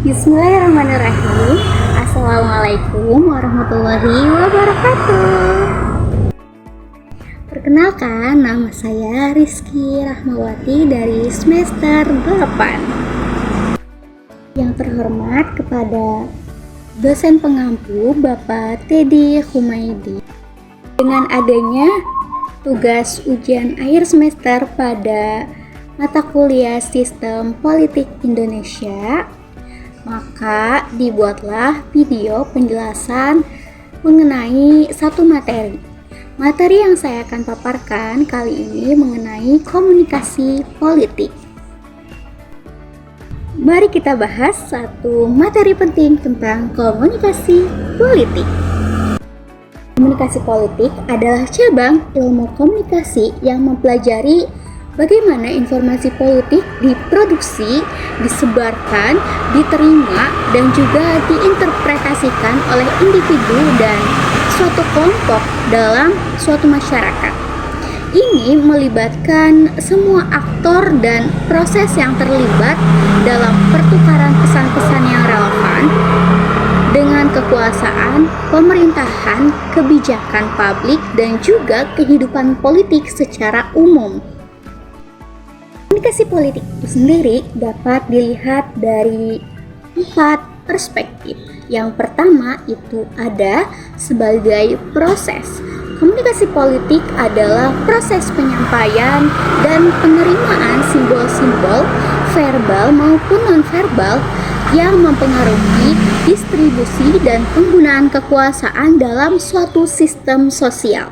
Bismillahirrahmanirrahim. Assalamualaikum warahmatullahi wabarakatuh. Perkenalkan, nama saya Rizky Rahmawati dari semester 8. Yang terhormat kepada dosen pengampu Bapak Teddy Humaydi. Dengan adanya tugas ujian akhir semester pada mata kuliah Sistem Politik Indonesia, maka dibuatlah video penjelasan mengenai satu materi. Materi yang saya akan paparkan kali ini mengenai komunikasi politik. Mari kita bahas satu materi penting tentang komunikasi politik. Komunikasi politik adalah cabang ilmu komunikasi yang mempelajari bagaimana informasi politik diproduksi, disebarkan, diterima, dan juga diinterpretasikan oleh individu dan suatu kelompok dalam suatu masyarakat. Ini melibatkan semua aktor dan proses yang terlibat dalam pertukaran pesan-pesan yang relevan dengan kekuasaan, pemerintahan, kebijakan publik, dan juga kehidupan politik secara umum. Komunikasi politik itu sendiri dapat dilihat dari 4 perspektif. Yang pertama itu ada sebagai proses. Komunikasi politik adalah proses penyampaian dan penerimaan simbol-simbol verbal maupun non-verbal yang mempengaruhi distribusi dan penggunaan kekuasaan dalam suatu sistem sosial.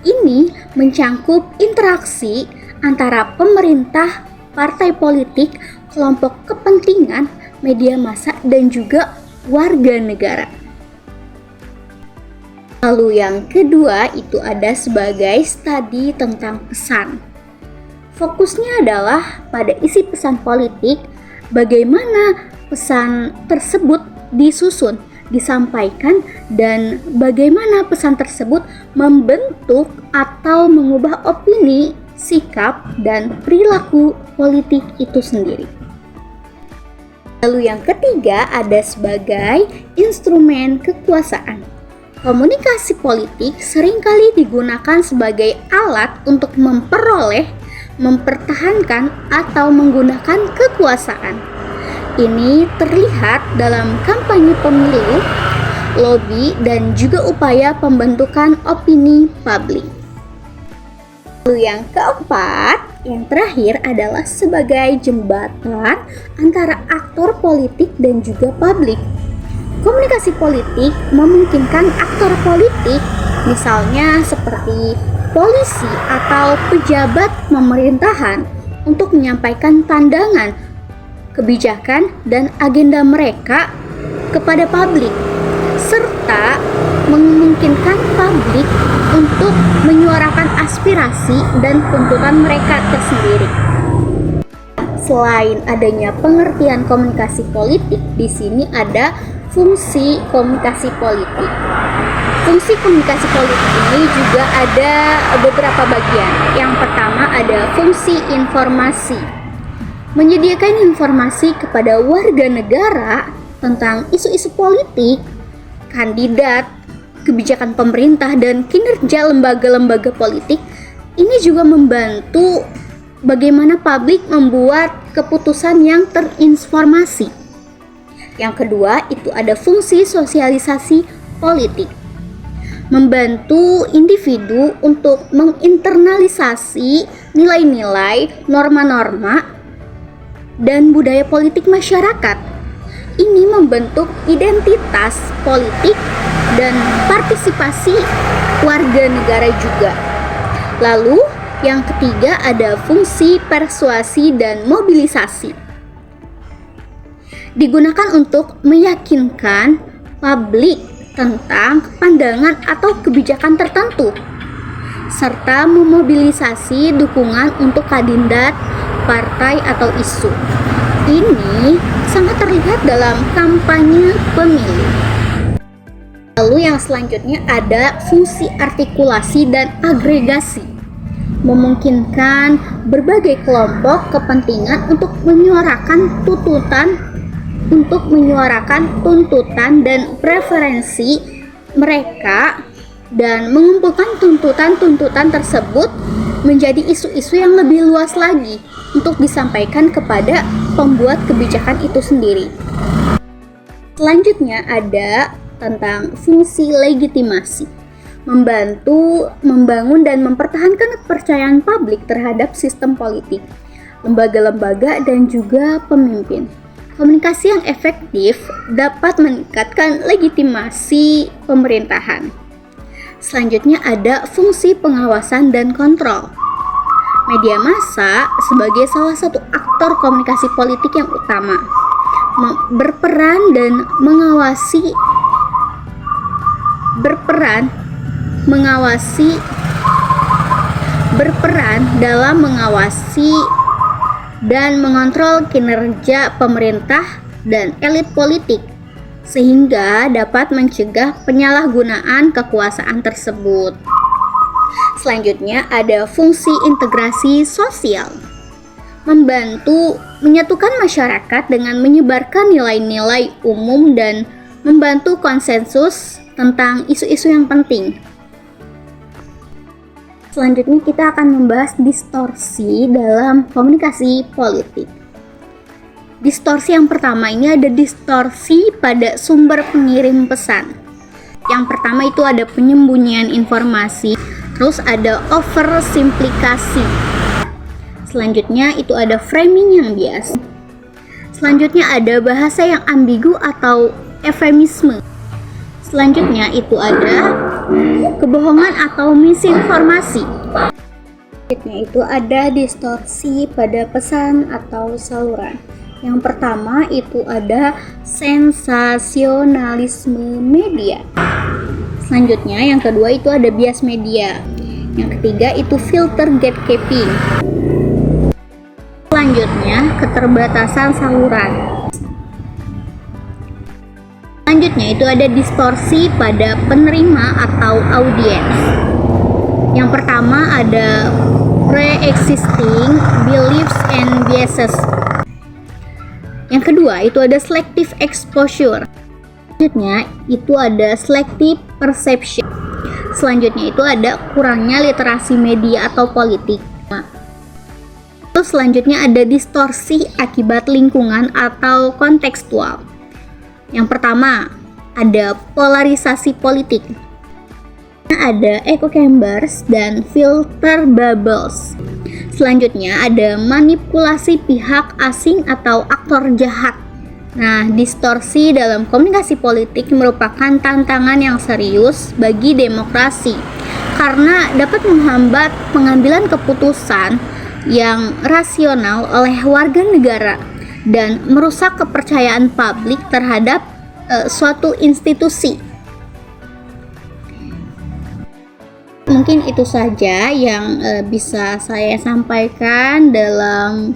Ini mencangkup interaksi antara pemerintah, partai politik, kelompok kepentingan, media massa, dan juga warga negara. Lalu yang kedua itu ada sebagai studi tentang pesan. Fokusnya adalah pada isi pesan politik, bagaimana pesan tersebut disusun, disampaikan, dan bagaimana pesan tersebut membentuk atau mengubah opini, sikap, dan perilaku politik itu sendiri. Lalu yang ketiga ada sebagai instrumen kekuasaan. Komunikasi politik seringkali digunakan sebagai alat untuk memperoleh, mempertahankan, atau menggunakan kekuasaan. Ini terlihat dalam kampanye pemilu, lobi, dan juga upaya pembentukan opini publik. Lalu yang keempat, yang terakhir adalah sebagai jembatan antara aktor politik dan juga publik. Komunikasi politik memungkinkan aktor politik, misalnya seperti polisi atau pejabat pemerintahan, untuk menyampaikan pandangan, kebijakan, dan agenda mereka kepada publik, serta memungkinkan publik untuk menyuarakan aspirasi dan tuntutan mereka tersendiri. Selain adanya pengertian komunikasi politik, di sini ada fungsi komunikasi politik. Fungsi komunikasi politik ini juga ada beberapa bagian. Yang pertama ada fungsi informasi. Menyediakan informasi kepada warga negara tentang isu-isu politik, kandidat, kebijakan pemerintah, dan kinerja lembaga-lembaga politik. Ini juga membantu bagaimana publik membuat keputusan yang terinformasi. Yang kedua itu ada fungsi sosialisasi politik. Membantu individu untuk menginternalisasi nilai-nilai, norma-norma, dan budaya politik masyarakat. Ini membentuk identitas politik dan partisipasi warga negara juga. Lalu yang ketiga ada fungsi persuasi dan mobilisasi. Digunakan untuk meyakinkan publik tentang pandangan atau kebijakan tertentu, serta memobilisasi dukungan untuk kandidat, partai, atau isu. Ini sangat terlihat dalam kampanye pemilu. Lalu yang selanjutnya ada fungsi artikulasi dan agregasi. Memungkinkan berbagai kelompok kepentingan untuk menyuarakan tuntutan untuk menyuarakan tuntutan dan preferensi mereka dan mengumpulkan tuntutan-tuntutan tersebut menjadi isu-isu yang lebih luas lagi untuk disampaikan kepada pembuat kebijakan itu sendiri. Selanjutnya ada tentang fungsi legitimasi, membantu membangun dan mempertahankan kepercayaan publik terhadap sistem politik, lembaga-lembaga, dan juga pemimpin. Komunikasi yang efektif dapat meningkatkan legitimasi pemerintahan. Selanjutnya ada fungsi pengawasan dan kontrol. Media massa sebagai salah satu aktor komunikasi politik yang utama, berperan dalam mengawasi dan mengontrol kinerja pemerintah dan elit politik sehingga dapat mencegah penyalahgunaan kekuasaan tersebut. Selanjutnya ada fungsi integrasi sosial, membantu menyatukan masyarakat dengan menyebarkan nilai-nilai umum dan membantu konsensus tentang isu-isu yang penting. Selanjutnya kita akan membahas distorsi dalam komunikasi politik. Distorsi yang pertama ini ada distorsi pada sumber pengirim pesan. Yang pertama itu ada penyembunyian informasi, terus ada oversimplifikasi. Selanjutnya itu ada framing yang bias. Selanjutnya ada bahasa yang ambigu atau eufemisme. Selanjutnya itu ada kebohongan atau misinformasi. Selanjutnya itu ada distorsi pada pesan atau saluran. Yang pertama itu ada sensasionalisme media. Selanjutnya yang kedua itu ada bias media. Yang ketiga itu filter gatekeeping. Selanjutnya keterbatasan saluran. Selanjutnya itu ada distorsi pada penerima atau audiens. Yang pertama ada pre-existing beliefs and biases. Yang kedua itu ada selective exposure. Selanjutnya itu ada selective perception. Selanjutnya itu ada kurangnya literasi media atau politik. Terus selanjutnya ada distorsi akibat lingkungan atau kontekstual. Yang pertama ada polarisasi politik. Ada echo chambers dan filter bubbles. Selanjutnya ada manipulasi pihak asing atau aktor jahat. Nah, distorsi dalam komunikasi politik merupakan tantangan yang serius bagi demokrasi karena dapat menghambat pengambilan keputusan yang rasional oleh warga negara dan merusak kepercayaan publik terhadap suatu institusi. Mungkin itu saja yang bisa saya sampaikan dalam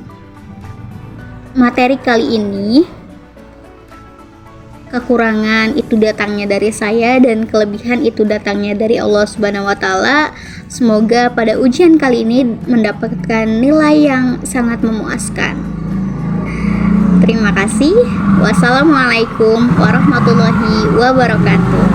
materi kali ini. Kekurangan itu datangnya dari saya dan kelebihan itu datangnya dari Allah Subhanahu wa taala. Semoga pada ujian kali ini mendapatkan nilai yang sangat memuaskan. Terima kasih. Wassalamualaikum warahmatullahi wabarakatuh.